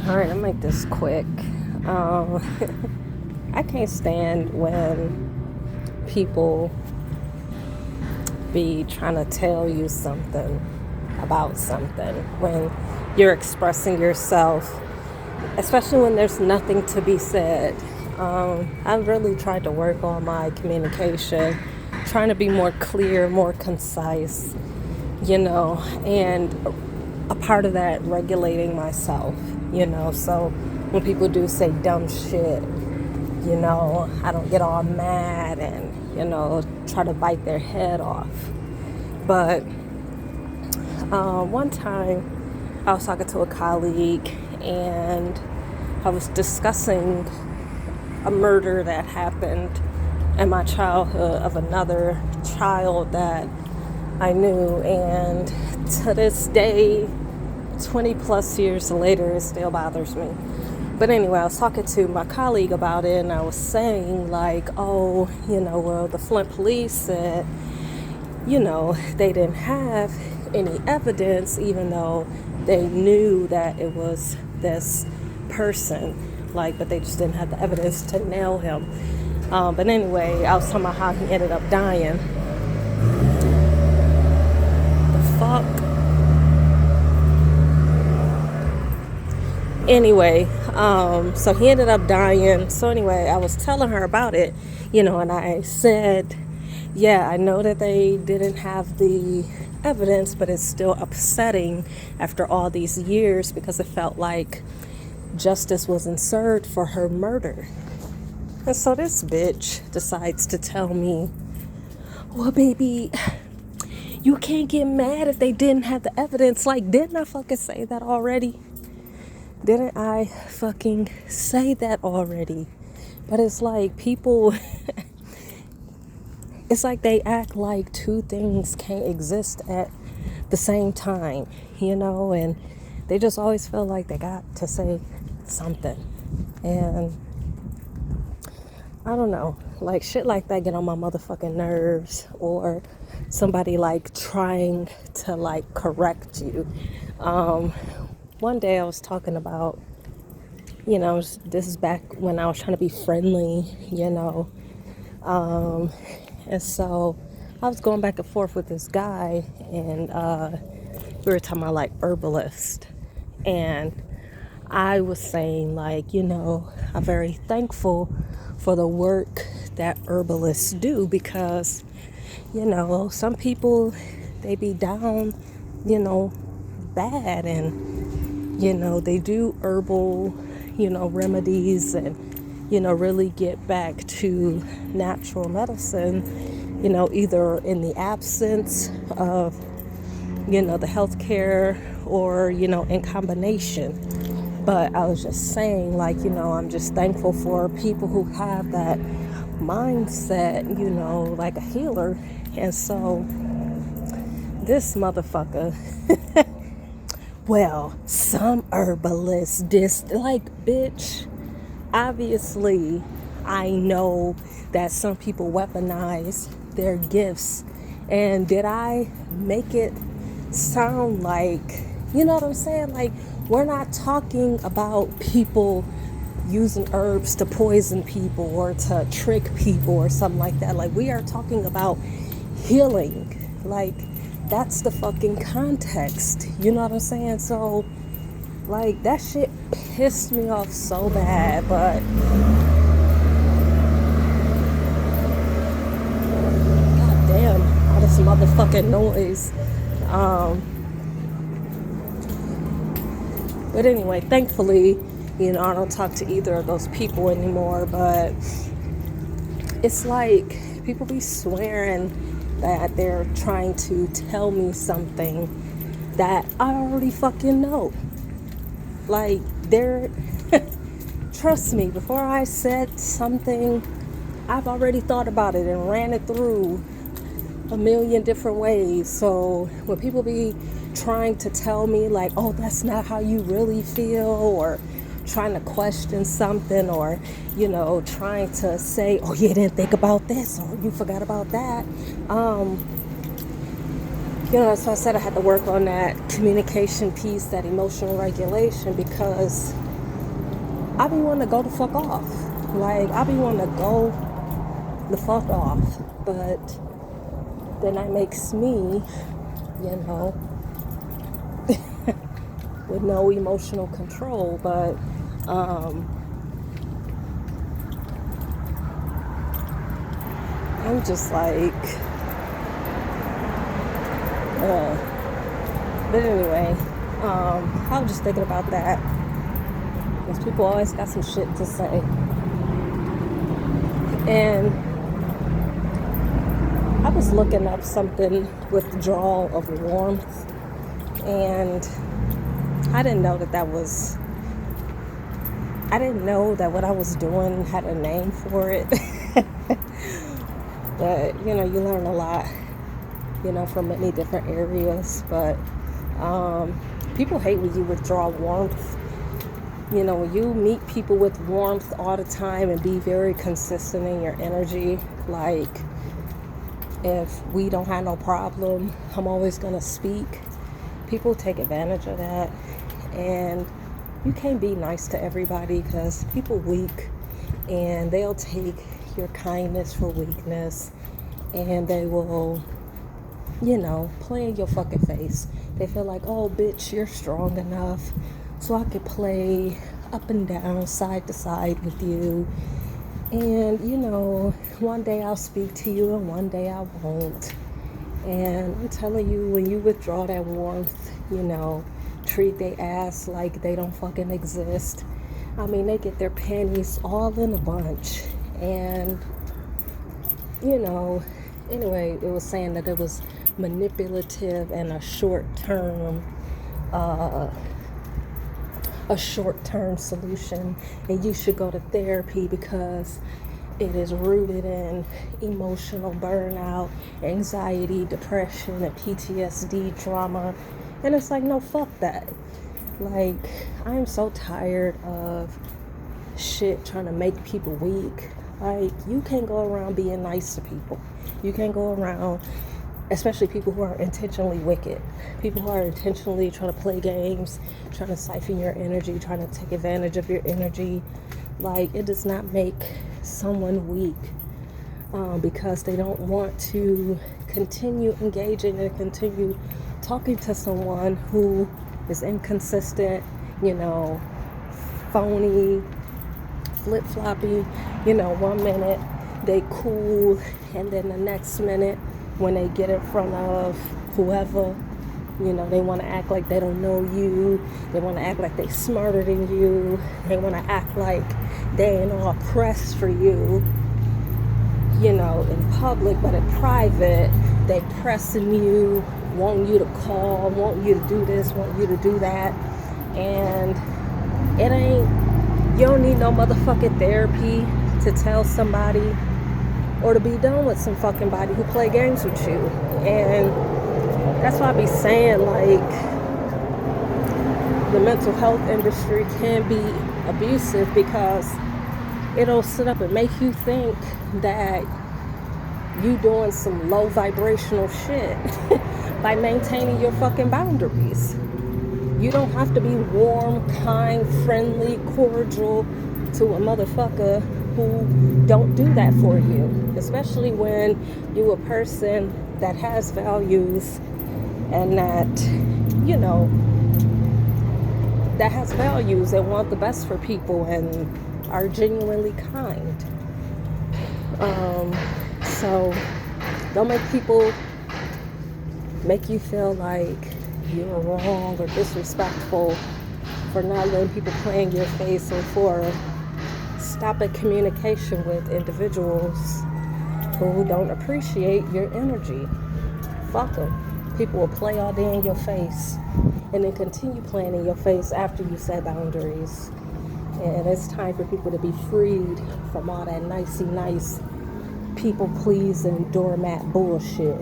All right, I'll make this quick. Um, I can't stand when people be trying to tell you something about something when you're expressing yourself, especially when there's nothing to be said. I've really tried to work on my communication, trying to be more clear, more concise, and a part of that regulating myself, so when people do say dumb shit, I don't get all mad and, try to bite their head off. But one time I was talking to a colleague and I was discussing a murder that happened in my childhood of another child that I knew, and to this day, 20 plus years later, it still bothers me. But anyway, I was talking to my colleague about it, and I was saying, like, well, the Flint police said, they didn't have any evidence, even though they knew that it was this person, but they just didn't have the evidence to nail him. But anyway, I was talking about how he ended up dying. The fuck? Anyway, so he ended up dying. So anyway, I was telling her about it, and I said, yeah, I know that they didn't have the evidence, but it's still upsetting after all these years because it felt like justice wasn't served for her murder. And so this bitch decides to tell me, well, baby, you can't get mad if they didn't have the evidence. Like, didn't I fucking say that already? Didn't I fucking say that already? But it's like people, it's like they act like two things can't exist at the same time, and they just always feel like they got to say something. And I don't know, like shit like that get on my motherfucking nerves, or somebody like trying to like correct you. One day I was talking about, this is back when I was trying to be friendly, and so I was going back and forth with this guy, and we were talking about like herbalist, and I was saying like, I'm very thankful for the work that herbalists do because, some people, they be down, bad, and they do herbal, remedies and, really get back to natural medicine, either in the absence of, the healthcare or, in combination. But I was just saying, like, I'm just thankful for people who have that mindset, like a healer. And so this motherfucker, well, some herbalists bitch, obviously I know that some people weaponize their gifts. And did I make it sound like, you know what I'm saying? Like, we're not talking about people using herbs to poison people or to trick people or something like that. Like, we are talking about healing. Like, that's the fucking context. You know what I'm saying? So, like, that shit pissed me off so bad, but goddamn, all this motherfucking noise. But anyway, thankfully, I don't talk to either of those people anymore, but it's like people be swearing that they're trying to tell me something that I already fucking know. Like, trust me, before I said something, I've already thought about it and ran it through a million different ways. So when people be trying to tell me like, oh, that's not how you really feel, or trying to question something, or trying to say, oh, you didn't think about this, or you forgot about that, so I said I had to work on that communication piece, that emotional regulation, because I be wanting to go the fuck off. Like, I be wanting to go the fuck off. But then that makes me, you know, with no emotional control. But I'm just like, but anyway, I was just thinking about that. Because people always got some shit to say. And I was looking up something, withdrawal of warmth, and I didn't know what I was doing had a name for it. But, you know, you learn a lot, you know, from many different areas. But people hate when you withdraw warmth. You know, when you meet people with warmth all the time and be very consistent in your energy, like, if we don't have no problem, I'm always going to speak. People take advantage of that. And you can't be nice to everybody because people weak. And they'll take your kindness for weakness. And they will, you know, play in your fucking face. They feel like, oh, bitch, you're strong enough. So I could play up and down, side to side with you. And, you know, one day I'll speak to you and one day I won't. And I'm telling you, when you withdraw that warmth, you know, treat their ass like they don't fucking exist. I mean, they get their panties all in a bunch. And, you know, anyway, it was saying that it was manipulative and a short-term solution, and you should go to therapy because it is rooted in emotional burnout, anxiety, depression, and PTSD trauma. And it's like, no, fuck that. Like, I'm so tired of shit trying to make people weak. Like, you can't go around being nice to people. You can't go around, especially people who are intentionally wicked, people who are intentionally trying to play games, trying to siphon your energy, trying to take advantage of your energy. Like, it does not make someone weak because they don't want to continue engaging and continue talking to someone who is inconsistent, you know, phony, flip-floppy. You know, 1 minute they cool, and then the next minute when they get in front of whoever, you know, they want to act like they don't know you. They want to act like they smarter than you. They want to act like they ain't all pressed for you, you know, in public, but in private, they pressing you, wanting you to call, wanting you to do this, wanting you to do that. And it ain't, you don't need no motherfucking therapy to tell somebody or to be done with some fucking body who play games with you. And that's why I be saying, like, the mental health industry can be abusive because it'll sit up and make you think that you doing some low vibrational shit by maintaining your fucking boundaries. You don't have to be warm, kind, friendly, cordial to a motherfucker who don't do that for you, especially when you're a person that has values and that, you know, that has values and want the best for people and are genuinely kind. So don't make people make you feel like you're wrong or disrespectful for not letting people play in your face or for stopping communication with individuals who don't appreciate your energy. Fuck them. People will play all day in your face and then continue playing in your face after you set boundaries. And it's time for people to be freed from all that nicey nice, people pleasing, doormat bullshit.